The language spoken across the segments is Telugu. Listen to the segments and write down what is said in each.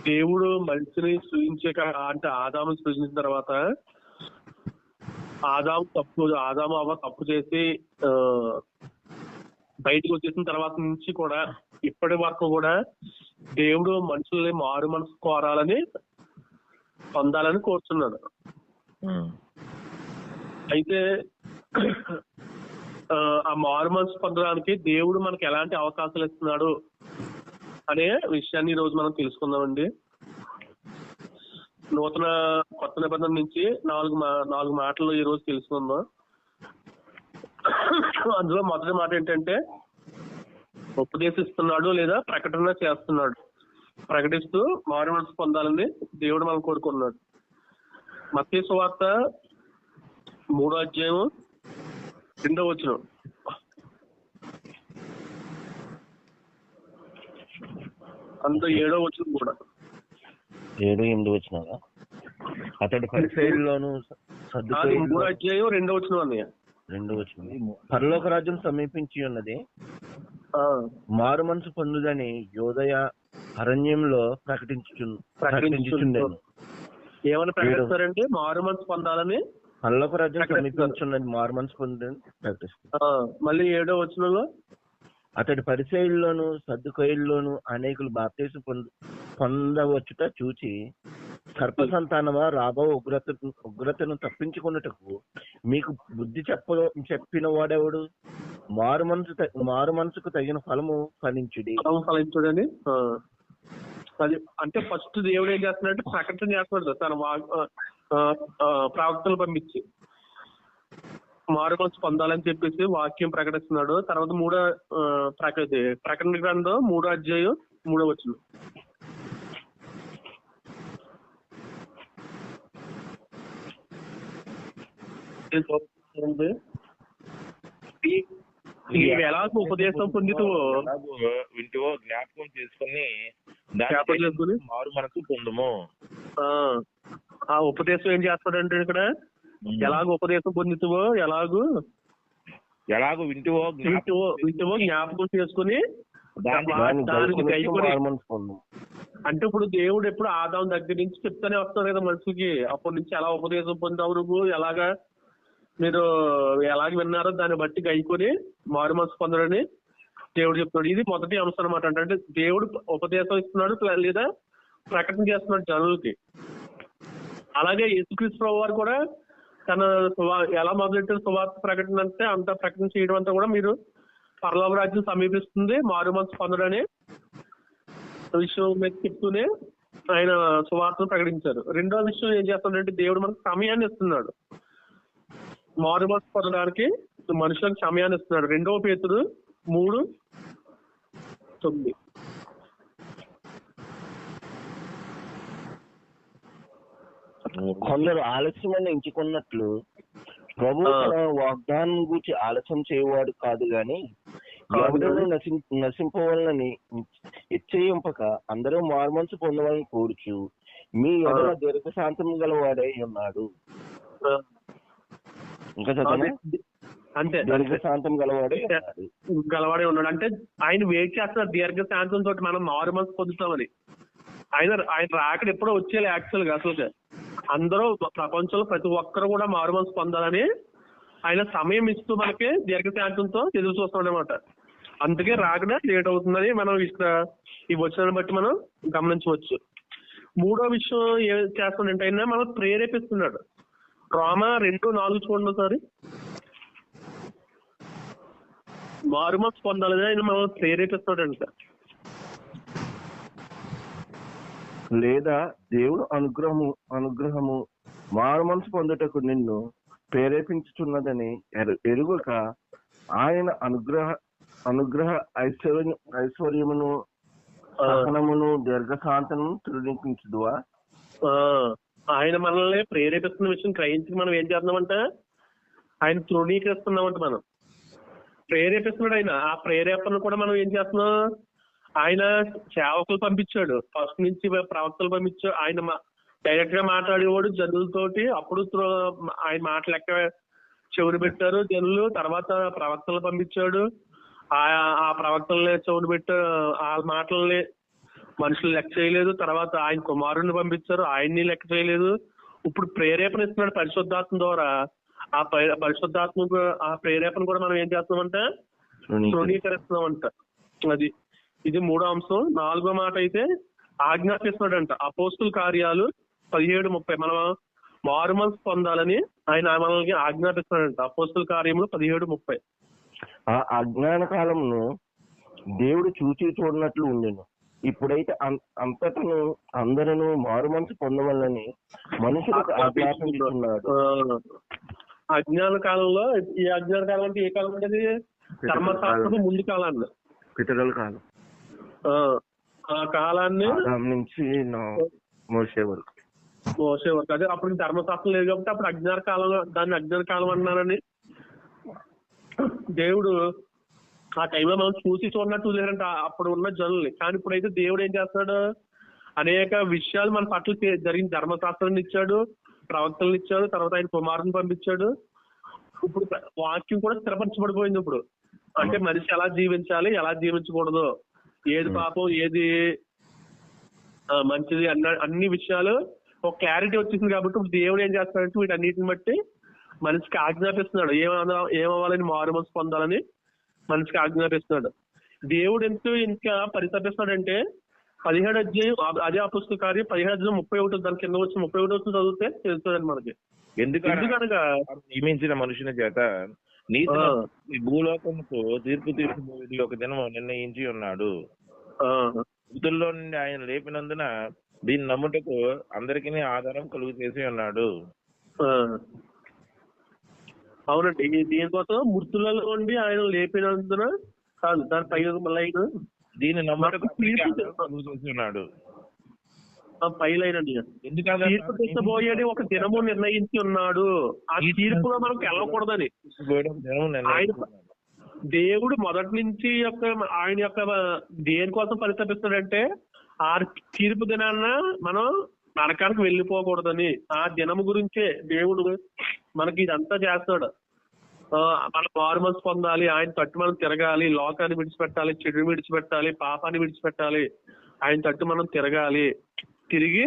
దేవుడు మనిషిని సృజించాక, అంటే ఆదాము సృజించిన తర్వాత ఆదాము అవ్వ తప్పు చేసి బయటకు వచ్చేసిన తర్వాత నుంచి కూడా ఇప్పటి వరకు కూడా దేవుడు మనుషుల్ని మారు మనసు కోరాలని, పొందాలని కోరుతున్నాడు. అయితే ఆ మారు మనసు పొందడానికి దేవుడు మనకి ఎలాంటి అవకాశాలు ఇస్తున్నాడు అనే విషయాన్ని ఈ రోజు మనం తెలుసుకుందామండి. కొత్త నిబంధన నుంచి నాలుగు మాటలు ఈ రోజు తెలుసుకుందాం. అందులో మొదటి మాట ఏంటంటే, ఉపదేశిస్తున్నాడు లేదా ప్రకటన చేస్తున్నాడు. ప్రకటిస్తూ మారు మనసు పొందాలని దేవుడు మనం కోరుకున్నాడు. మత్తయి సువార్త 3వ అధ్యాయం 2వ వచనం. అంత 7వ వచనం కూడా 7-8 వచనాలా? అతడు పరిసయ్యుల్లోను 3వ అధ్యాయం 2వ వచనం అన్నయ్య. 2వ వచనం. పరలోక రాజ్యం సమీపించి ఉన్నది, మారు మనసు పొందుదని యోదయ అరణ్యంలో ప్రకటించుచుండెను. ఏమని ప్రకటిస్తారంటే మారు మనసు పొందాలని, పరలోక రాజ్యం సమీపించున్నది, మారు మనసు పొందని ప్రకటిస్తారు. మళ్ళీ 7వ వచనంలో, అతడి పరిసయ్యుల్లోను సద్దుకయ్యుల్లోను అనేకులు బాప్తీసం పొందవచ్చుట చూచి, సర్ప సంతానమా, రాబో ఉగ్రతను తప్పించుకున్నటకు మీకు బుద్ధి చెప్పిన వాడెవడు? మారు మనసుకు తగిన ఫలము ఫలించుడని. అది అంటే ఫస్ట్ దేవుడు ఏం చేస్తున్నాడంటే ప్రకటన చేస్తున్నాడు తన ప్రవక్తలు పంపించి మారు మనసు పొందాలని చెప్పేసి వాక్యం ప్రకటిస్తున్నాడు. తర్వాత ప్రకటన గ్రంథం 3వ అధ్యాయం 3వ వచనం. ఎలాగో ఉపదేశం పొందుతావో వింటివో జ్ఞాపకం చేసుకుని మారు మనసు పొందుము. ఆ ఉపదేశం ఏం చేస్తాడంటే ఇక్కడ, ఎలాగో ఉపదేశం పొందుతావో ఎలాగో వింటివో జ్ఞాపకం చేసుకుని దానికి గైకొని. అంటే ఇప్పుడు దేవుడు ఎప్పుడు ఆదాం దగ్గర నుంచి చెప్తానే వస్తాడు కదా మనుషులకి. అప్పటి నుంచి ఎలా ఉపదేశం పొందావు నువ్వు, మీరు ఎలాగ విన్నారో దాన్ని బట్టి గైకొని మారు మనసు పొందడని దేవుడు చెప్తున్నాడు. ఇది మొదటి అంశం అనమాట. అంటే దేవుడు ఉపదేశం ఇస్తున్నాడు లేదా ప్రకటన చేస్తున్నాడు జనులకి. అలాగే యేసుక్రీస్తు ప్రభువు వారు కూడా తన ఎలా మొదలెట్టిన సువార్త ప్రకటన అంటే అంత ప్రకటన చేయడం అంతా కూడా మీరు పరలోక రాజ్యం సమీపిస్తుంది, మారు మనసు పొందడని విషయం మీద చెప్తూనే ఆయన సువార్తను ప్రకటించారు. రెండో విషయం ఏం చేస్తున్నాడంటే, దేవుడు మనకు సమయాన్ని ఇస్తున్నాడు. మారు మనసు పొందడానికి మనుషులకు సమయాన్ని ఇస్తున్నాడు. 2వ పేతురు 3:9. కొందరు ఆలస్యమని ఎంచుకున్నట్లు ప్రభు తన వాగ్దానం గురించి ఆలస్యం చేయవాడు కాదు గాని, ఎవరిని నశింపవాలని ఇచ్చయింపక అందరూ మారు మనసు పొందవాలని కోరుచు మీ ఎడల దీర్ఘశాంతం గలవాడై ఉన్నాడు. ఇంకా చదవండి. అంటే దీర్ఘశాంతం గలవాడే ఉన్నాడు. అంటే ఆయన వెయిట్ చేస్తున్నారు దీర్ఘశాంతంతో మనం మారు మనసు పొందుతామని. ఆయన రాకడ ఎప్పుడో వచ్చేయాలి యాక్చువల్ గా. అసలు అందరూ ప్రపంచంలో ప్రతి ఒక్కరు కూడా మారు మనసు పొందాలని ఆయన సమయం ఇస్తూ మనకి దీర్ఘశాంతంతో ఎదురు చూస్తాం అనమాట. అందుకే రాకడ లేట్ అవుతుందని మనం ఇక్కడ ఈ వచనాన్ని బట్టి మనం గమనించవచ్చు. మూడో విషయం ఏం చేస్తాడంటే ఆయన మనం ప్రేరేపిస్తున్నాడు. రోమా 2:4 చూడండి ఒకసారి. మారు మనసు పొందాలని ఆయన మనం ప్రేరేపిస్తున్నాడంట. లేదా దేవుడు అనుగ్రహము మారు మనసు పొందుటకు నిన్ను ప్రేరేపించుతున్నదని ఎరుగక ఆయన అనుగ్రహ ఐశ్వర్యమును సహనమును దీర్ఘశాంతము తృణీకరించుదువా? ఆయన మనల్ని ప్రేరేపిస్తున్న విషయం గ్రహించి మనం ఏం చేస్తున్నామంట, ఆయన తృణీకరిస్తున్నామంట. మనం ప్రేరేపిస్తున్నాడు ఆయన. ఆ ప్రేరేపణ కూడా మనం ఏం చేస్తున్నాం, ఆయన సేవకులు పంపించాడు. ఫస్ట్ నుంచి ప్రవక్తలు పంపించాడు. ఆయన డైరెక్ట్ గా మాట్లాడేవాడు జనులతోటి. అప్పుడు ఆయన మాటలు లెక్క చెవులు పెట్టారు జనులు. తర్వాత ప్రవక్తలు పంపించాడు. ఆ ప్రవక్తల్ని చెవులు పెట్టారు. ఆ మాటల్ని మనుషులు లెక్క చేయలేదు. తర్వాత ఆయన కుమారుడిని పంపించారు, ఆయన్ని లెక్క చేయలేదు. ఇప్పుడు ప్రేరేపణ ఇస్తున్నాడు పరిశుద్ధాత్మ ద్వారా. ఆ పరిశుద్ధాత్మ ఆ ప్రేరేపణ కూడా మనం ఏం చేస్తున్నామంటే తృణీకరిస్తున్నామంట. అది ఇది 3వ అంశం. 4వ మాట అయితే ఆజ్ఞాపిస్తున్నాడంట. అపోస్తుల కార్యాలు 17:30 మనం మారుమనసు పొందాలని ఆయన మనల్ని ఆజ్ఞాపిస్తున్నాడంట. అపోస్తుల కార్యములు 17:30. ఆ అజ్ఞాన కాలంలో దేవుడు చూచి చూడనట్లు ఉండెను. ఇప్పుడైతే అంతటను అందరూ మారు మనసు పొందవాలని మనుషులకు ఆజ్ఞాపించుకున్నాడు. అజ్ఞాన కాలంలో, ఈ అజ్ఞాన కాలం అంటే ఏ కాలం అంటే ధర్మశాస్త్రం ముందు కాలాన్ని, పితరుల కాలం, ఆ కాలాన్ని నుంచి మోసే వరకు అదే అప్పుడు ధర్మశాస్త్రం లేదు కాబట్టి అప్పుడు అజ్ఞాన కాలం, దాన్ని అజ్ఞాన కాలం అన్నారని దేవుడు ఆ టైంలో మనం చూసి చూడనట్టు చూసారంట అప్పుడు ఉన్న జనుల్ని. కానీ ఇప్పుడైతే దేవుడు ఏం చేస్తున్నాడు, అనేక విషయాలు మన పట్ల జరిగిన ధర్మశాస్త్రాన్ని ఇచ్చాడు, ప్రవక్తలను ఇచ్చాడు, తర్వాత ఆయన కుమారుని పంపించాడు. ఇప్పుడు వాక్యం కూడా స్థిరపరచబడిపోయింది. ఇప్పుడు అంటే మనిషి ఎలా జీవించాలి, ఎలా జీవించకూడదు, ఏది పాపం, ఏది మంచిది అన్ని విషయాలు ఒక క్లారిటీ వచ్చేసింది. కాబట్టి ఇప్పుడు దేవుడు ఏం చేస్తాడంటే వీటన్నిటిని బట్టి మనిషికి ఆజ్ఞాపిస్తున్నాడు. ఏమవ్వాలని, మారు మనసు పొందాలని మనిషికి ఆజ్ఞాపిస్తున్నాడు. దేవుడు ఎందుకు ఇంకా పరితపిస్తున్నాడంటే 17వ అధ్యాయం, అదే అపోస్తుల కార్యం 17:31 దాని కింద వచ్చి 31 చదివితే తెలుస్తుందండి మనకి. ఎందుకనగా నియమించిన మనుషుని చేత నీతి భూలోకముతో తీర్పు ఒక దినం నిర్ణయించి ఉన్నాడు. మృతుల్లో నుండి ఆయన లేపినందున దీన్ని నమ్ముటకు అందరికీ ఆధారం కలుగు చేసి ఉన్నాడు. అవునండి, దీనికోసం మృతులలో ఉండి ఆయన లేపినందున కాదు, దాని పై లైన్ దీన్ని నమ్మటకు ఉన్నాడు. పై లైన్ అండి, తీర్పు తెచ్చబోయేది ఒక దినము నిర్ణయించి ఉన్నాడు. ఆ తీర్పులో మనకు వెళ్ళకూడదని ఆయన దేవుడు మొదటి నుంచి ఆయన యొక్క దేనికోసం పరితపిస్తాడంటే ఆ తీర్పు దినాన్న మనం నరకానికి వెళ్ళిపోకూడదని. ఆ దినము గురించే దేవుడు మనకి ఇదంతా చేస్తాడు. మన మారు మనసు పొందాలి, ఆయన తట్టు మనం తిరగాలి, లోకాన్ని విడిచిపెట్టాలి, చెడుని విడిచిపెట్టాలి, పాపాన్ని విడిచిపెట్టాలి, ఆయన తట్టు మనం తిరగాలి, తిరిగి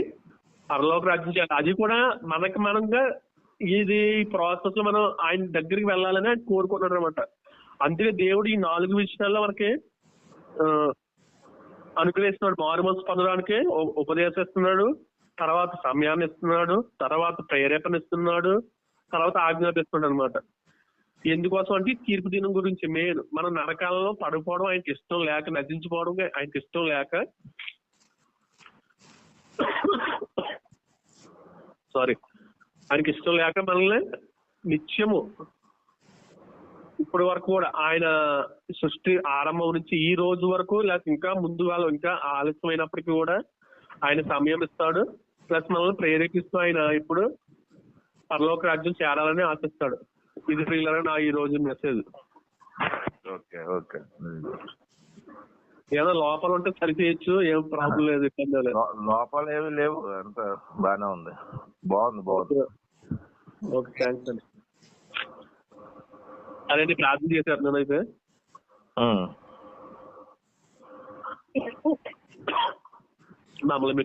పరలోక రాజ్యం చేయాలి. అది కూడా మనకి మనంగా ఇది ప్రాసెస్ లో మనం ఆయన దగ్గరికి వెళ్ళాలని ఆయన కోరుకున్నాడు అనమాట. అందుకే దేవుడు ఈ 4 విషయాల్లో మనకి అనుగ్రహిస్తున్నాడు. మారు మనసు పొందడానికి ఉపదేశం ఇస్తున్నాడు, తర్వాత సమయాన్ని ఇస్తున్నాడు, తర్వాత ప్రేరేపణ ఇస్తున్నాడు, తర్వాత ఆజ్ఞాపిస్తున్నాడు అనమాట. ఎందుకోసం అంటే తీర్పు దినం గురించి మెయిన్. మనం నరకాలలో పడిపోవడం ఆయనకి ఇష్టం లేక, నశించిపోవడం ఆయనకి ఇష్టం లేక, ఆయనకి ఇష్టం లేక మనల్ని నిత్యము ఇప్పటి వరకు కూడా ఆయన సృష్టి ఆరంభం నుంచి ఈ రోజు వరకు, లేకపోతే ఇంకా ముందుగా ఇంకా ఆలస్యమైనప్పటికీ కూడా ఆయన సమయం ఇస్తాడు. ప్లస్ మనల్ని ప్రేరేపిస్తూ ఆయన ఇప్పుడు పరలోక రాజ్యం చేరాలని ఆశిస్తాడు. ఇది ప్రియులారా నా ఈ రోజు మెసేజ్. ఏదో లోపల ఉంటే సరి చేయొచ్చు, ఏం ప్రాబ్లం లేదు, ఇబ్బంది లేదు. లోపల ఏమి లేవు, అంత బాగానే ఉంది. బాగుంది. ఓకే, థ్యాంక్స్ అండి. అదే ప్రార్థన చేశారు నేనైతే. మమ్మల్ని